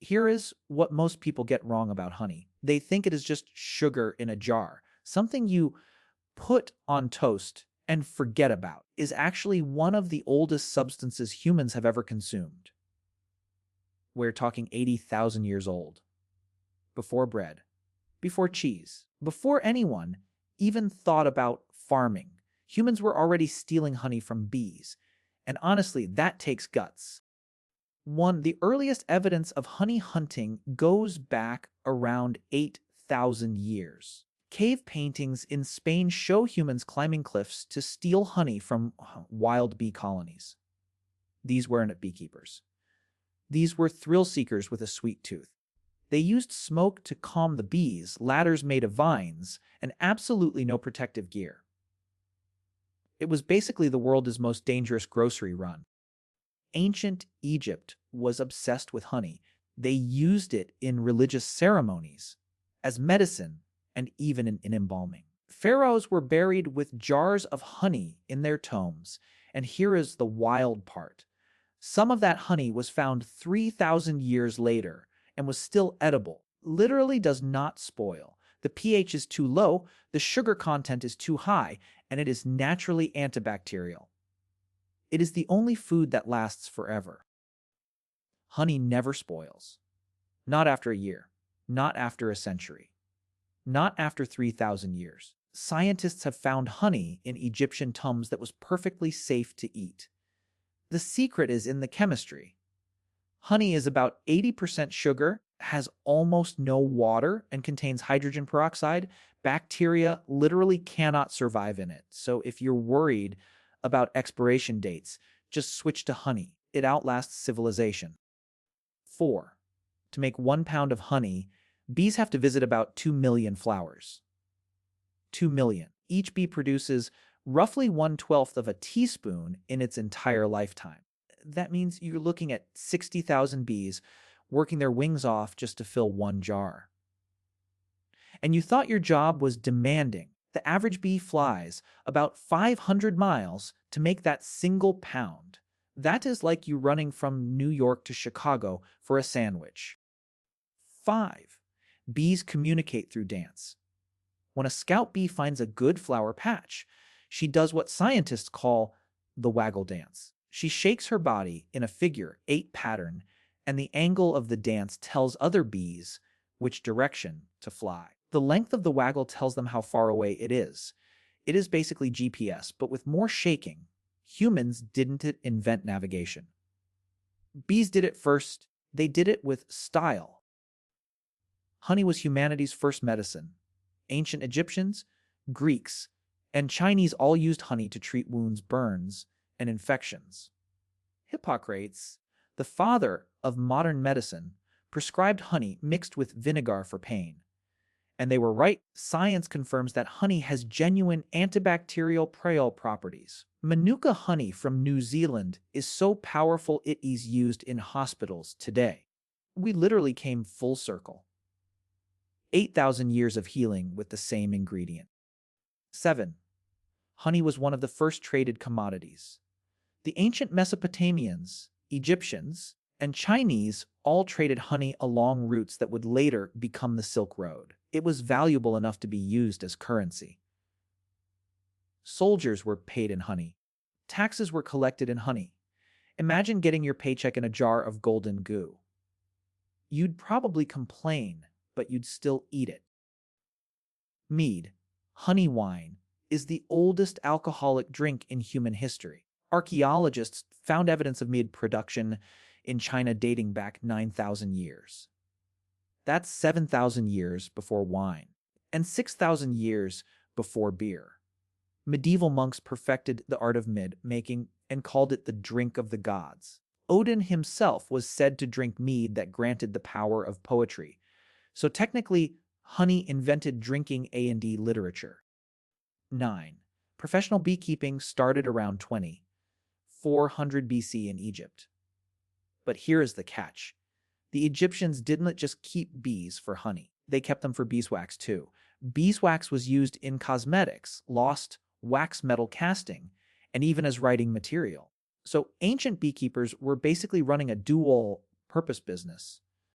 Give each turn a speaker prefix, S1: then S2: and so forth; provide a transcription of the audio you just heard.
S1: Here is what most people get wrong about honey. They think it is just sugar in a jar, something you put on toast and forget about. Is actually one of the oldest substances humans have ever consumed. We're talking 80,000 years old. Before bread, before cheese, before anyone even thought about farming, humans were already stealing honey from bees. And honestly, that takes guts. The earliest evidence of honey hunting goes back around 8,000 years. Cave paintings in Spain show humans climbing cliffs to steal honey from wild bee colonies. These weren't beekeepers. These were thrill-seekers with a sweet tooth. They used smoke to calm the bees, ladders made of vines, and absolutely no protective gear. It was basically the world's most dangerous grocery run. Ancient Egypt was obsessed with honey. They used it in religious ceremonies, as medicine, and even in embalming. Pharaohs were buried with jars of honey in their tombs, and here is the wild part. Some of that honey was found 3,000 years later and was still edible. Literally does not spoil. The pH is too low, the sugar content is too high, and it is naturally antibacterial. It is the only food that lasts forever. Honey never spoils. Not after a year. Not after a century. Not after 3,000 years. Scientists have found honey in Egyptian tombs that was perfectly safe to eat. The secret is in the chemistry. Honey is about 80% sugar, has almost no water, and contains hydrogen peroxide. Bacteria literally cannot survive in it. So if you're worried about expiration dates, just switch to honey. It outlasts civilization. 4. To make 1 pound of honey, bees have to visit about 2 million flowers. 2 million. Each bee produces roughly 1/12 of a teaspoon in its entire lifetime. That means you're looking at 60,000 bees working their wings off just to fill 1 jar. And you thought your job was demanding. The average bee flies about 500 miles to make that single pound. That is like you running from New York to Chicago for a sandwich. 5. Bees communicate through dance. When a scout bee finds a good flower patch, she does what scientists call the waggle dance. She shakes her body in a figure 8 pattern, and the angle of the dance tells other bees which direction to fly. The length of the waggle tells them how far away it is. It is basically GPS, but with more shaking. Humans didn't invent navigation. Bees did it first. They did it with style. Honey was humanity's first medicine. Ancient Egyptians, Greeks, and Chinese all used honey to treat wounds, burns, and infections. Hippocrates, the father of modern medicine, prescribed honey mixed with vinegar for pain. And they were right. Science confirms that honey has genuine antibacterial properties. Manuka honey from New Zealand is so powerful it is used in hospitals today. We literally came full circle. 8,000 years of healing with the same ingredient. 7. Honey was one of the first traded commodities. The ancient Mesopotamians, Egyptians, and Chinese all traded honey along routes that would later become the Silk Road. It was valuable enough to be used as currency. Soldiers were paid in honey. Taxes were collected in honey. Imagine getting your paycheck in a jar of golden goo. You'd probably complain, but you'd still eat it. Mead, honey wine, is the oldest alcoholic drink in human history. Archaeologists found evidence of mead production in China dating back 9,000 years. That's 7,000 years before wine, and 6,000 years before beer. Medieval monks perfected the art of mead making and called it the drink of the gods. Odin himself was said to drink mead that granted the power of poetry. So technically, honey invented drinking A&D literature. 9. Professional beekeeping started around 400 BC in Egypt. But here is the catch. The Egyptians didn't just keep bees for honey. They kept them for beeswax too. Beeswax was used in cosmetics, lost wax metal casting, and even as writing material. So ancient beekeepers were basically running a dual-purpose business.